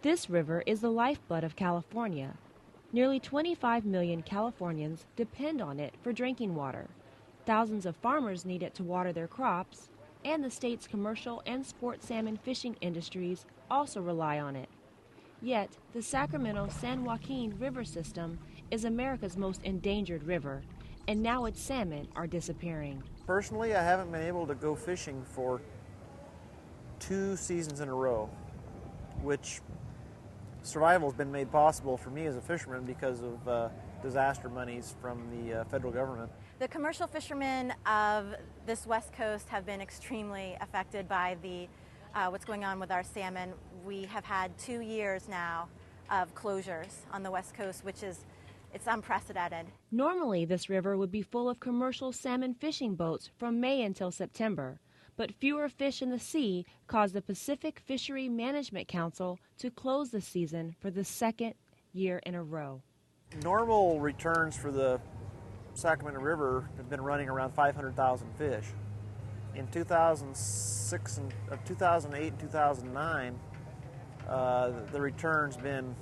This river is the lifeblood of California. Nearly 25 million Californians depend on it for drinking water. Thousands of farmers need it to water their crops, and the state's commercial and sport salmon fishing industries also rely on it. Yet, the Sacramento-San Joaquin River system is America's most endangered river, and now its salmon are disappearing. Personally, I haven't been able to go fishing for 2 seasons in a row, which survival has been made possible for me as a fisherman because of disaster monies from the federal government. The commercial fishermen of this West Coast have been extremely affected by what's going on with our salmon. We have had 2 years now of closures on the West Coast, it's unprecedented. Normally, this river would be full of commercial salmon fishing boats from May until September, but fewer fish in the sea caused the Pacific Fishery Management Council to close the season for the 2nd year in a row. Normal returns for the Sacramento River have been running around 500,000 fish. In 2006 and 2008 and 2009, the return's been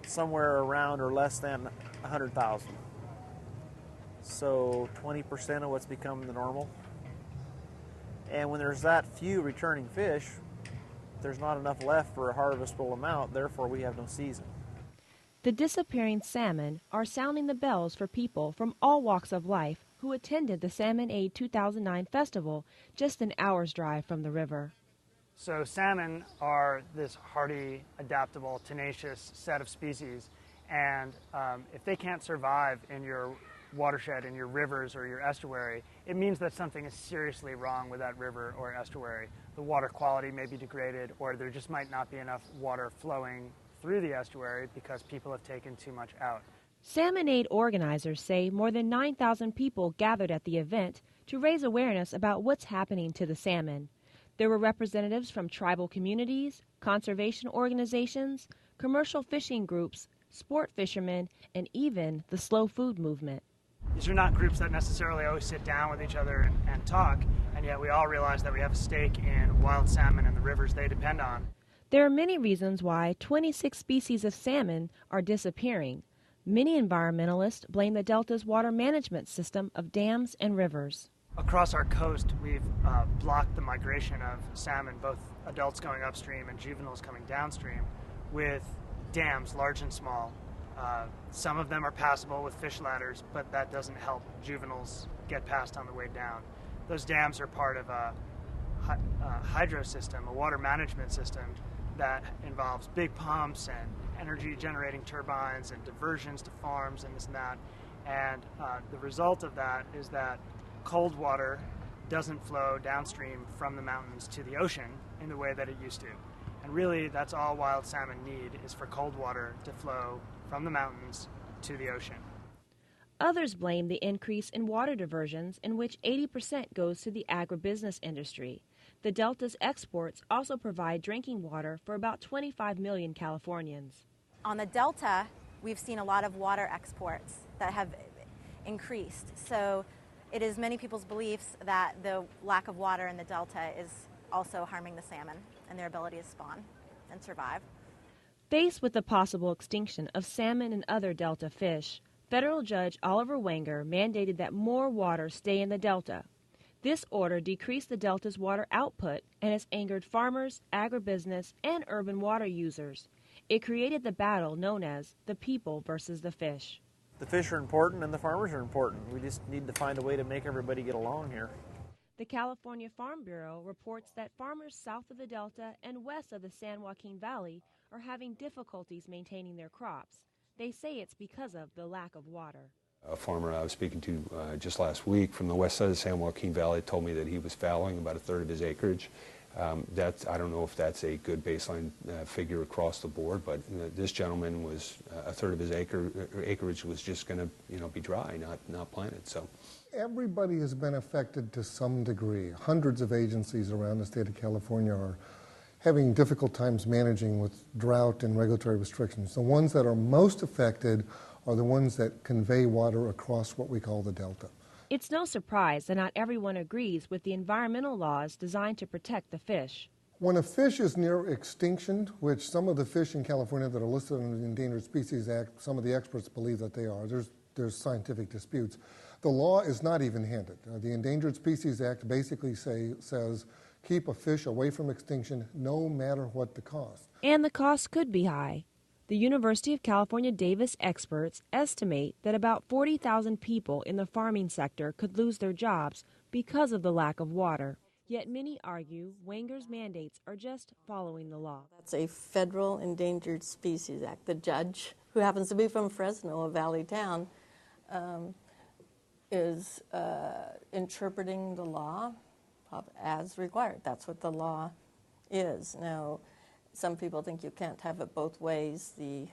somewhere around or less than 100,000. So 20% of what's become the normal. And when there's that few returning fish, there's not enough left for a harvestable amount, therefore we have no season. The disappearing salmon are sounding the bells for people from all walks of life who attended the Salmon Aid 2009 festival just an hour's drive from the river. So salmon are this hardy, adaptable, tenacious set of species, and if they can't survive in your watershed, in your rivers or your estuary, it means that something is seriously wrong with that river or estuary. The water quality may be degraded, or there just might not be enough water flowing through the estuary because people have taken too much out. Salmon Aid organizers say more than 9,000 people gathered at the event to raise awareness about what's happening to the salmon. There were representatives from tribal communities, conservation organizations, commercial fishing groups, sport fishermen, and even the slow food movement. These are not groups that necessarily always sit down with each other and talk, and yet we all realize that we have a stake in wild salmon and the rivers they depend on. There are many reasons why 26 species of salmon are disappearing. Many environmentalists blame the Delta's water management system of dams and rivers. Across our coast, we've blocked the migration of salmon, both adults going upstream and juveniles coming downstream, with dams, large and small. Some of them are passable with fish ladders, but that doesn't help juveniles get past on the way down. Those dams are part of a hydro system, a water management system that involves big pumps and energy generating turbines and diversions to farms and this and that. And the result of that is that cold water doesn't flow downstream from the mountains to the ocean in the way that it used to. And really, that's all wild salmon need, is for cold water to flow from the mountains to the ocean. Others blame the increase in water diversions, in which 80% goes to the agribusiness industry. The Delta's exports also provide drinking water for about 25 million Californians. On the Delta, we've seen a lot of water exports that have increased. So it is many people's beliefs that the lack of water in the Delta is also harming the salmon and their ability to spawn and survive. Faced with the possible extinction of salmon and other Delta fish, federal judge Oliver Wenger mandated that more water stay in the Delta. This order decreased the Delta's water output and has angered farmers, agribusiness, and urban water users. It created the battle known as the people versus the fish. The fish are important and the farmers are important. We just need to find a way to make everybody get along here. The California Farm Bureau reports that farmers south of the Delta and west of the San Joaquin Valley are having difficulties maintaining their crops. They say it's because of the lack of water. A farmer I was speaking to just last week from the west side of the San Joaquin Valley told me that he was fallowing about a third of his acreage. I don't know if that's a good baseline figure across the board, but this gentleman was a third of his acreage was just going to be dry, not planted. So everybody has been affected to some degree. Hundreds of agencies around the state of California are having difficult times managing with drought and regulatory restrictions. The ones that are most affected are the ones that convey water across what we call the Delta. It's no surprise that not everyone agrees with the environmental laws designed to protect the fish. When a fish is near extinction, which some of the fish in California that are listed in the Endangered Species Act, some of the experts believe that they are. There's scientific disputes. The law is not even-handed. The Endangered Species Act basically says keep a fish away from extinction no matter what the cost. And the cost could be high. The University of California Davis experts estimate that about 40,000 people in the farming sector could lose their jobs because of the lack of water. Yet many argue Wenger's mandates are just following the law. That's a federal Endangered Species Act. The judge, who happens to be from Fresno, a valley town, is interpreting the law as required. That's what the law is. Now, some people think you can't have it both ways, the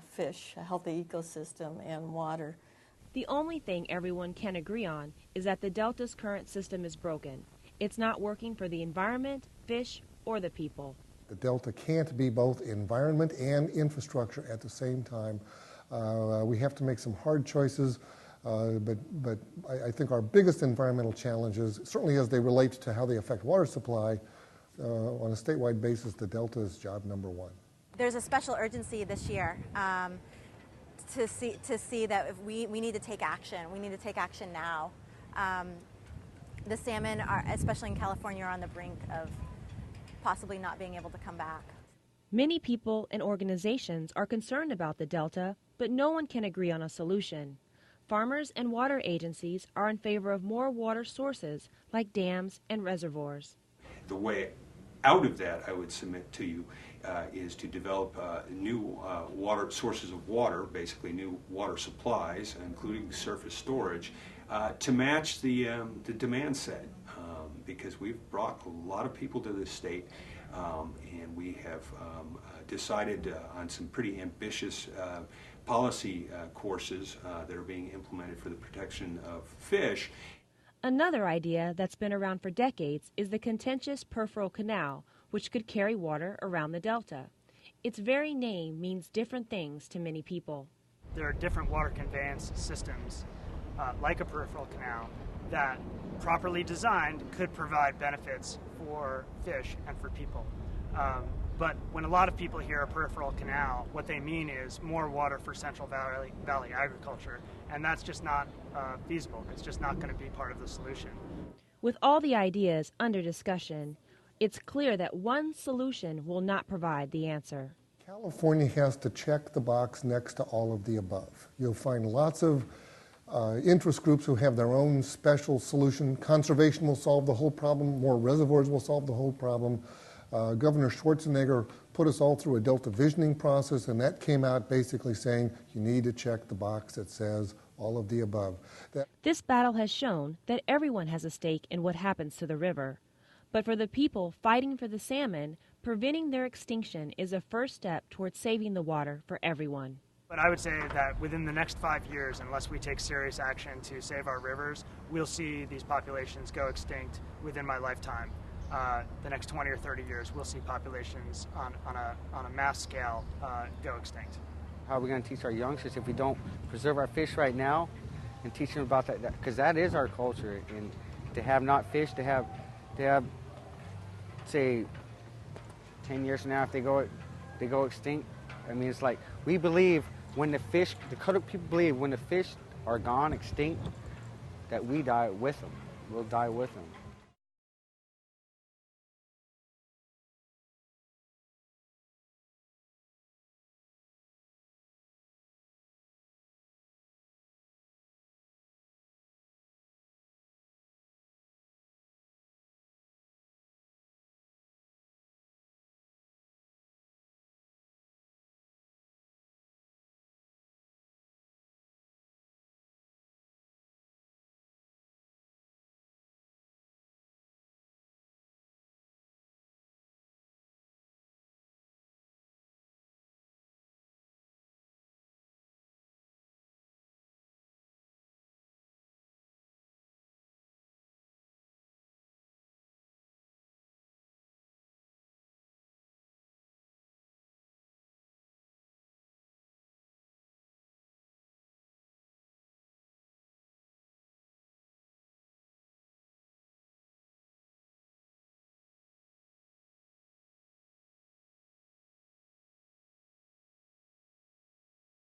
fish, a healthy ecosystem, and water. The only thing everyone can agree on is that the Delta's current system is broken. It's not working for the environment, fish, or the people. The Delta can't be both environment and infrastructure at the same time. We have to make some hard choices, but I think our biggest environmental challenges, certainly as they relate to how they affect water supply, on a statewide basis, the Delta is job number one. There's a special urgency this year to see that if we need to take action. We need to take action now. The salmon, especially in California, are on the brink of possibly not being able to come back. Many people and organizations are concerned about the Delta, but no one can agree on a solution. Farmers and water agencies are in favor of more water sources like dams and reservoirs. The way out of that, I would submit to you, is to develop new water sources of water, basically new water supplies, including surface storage, to match the demand set, because we've brought a lot of people to this state, and we have decided on some pretty ambitious policy courses that are being implemented for the protection of fish. Another idea that's been around for decades is the contentious peripheral canal, which could carry water around the Delta. Its very name means different things to many people. There are different water conveyance systems, like a peripheral canal, that properly designed could provide benefits for fish and for people. But when a lot of people hear a peripheral canal, what they mean is more water for Central Valley agriculture, and that's just not feasible. It's just not going to be part of the solution. With all the ideas under discussion, it's clear that one solution will not provide the answer. California has to check the box next to all of the above. You'll find lots of interest groups who have their own special solution. Conservation will solve the whole problem. More reservoirs will solve the whole problem. Governor Schwarzenegger put us all through a Delta visioning process, and that came out basically saying you need to check the box that says all of the above. This battle has shown that everyone has a stake in what happens to the river. But for the people fighting for the salmon, preventing their extinction is a first step towards saving the water for everyone. But I would say that within the next 5 years, unless we take serious action to save our rivers, we'll see these populations go extinct within my lifetime. The next 20 or 30 years, we'll see populations on a mass scale go extinct. How are we going to teach our youngsters if we don't preserve our fish right now and teach them about that? Because that is our culture. And to have not fish, to have, say, 10 years from now, if they go extinct, I mean, it's like we believe when the Dakota people believe when the fish are gone extinct, that we die with them. We'll die with them.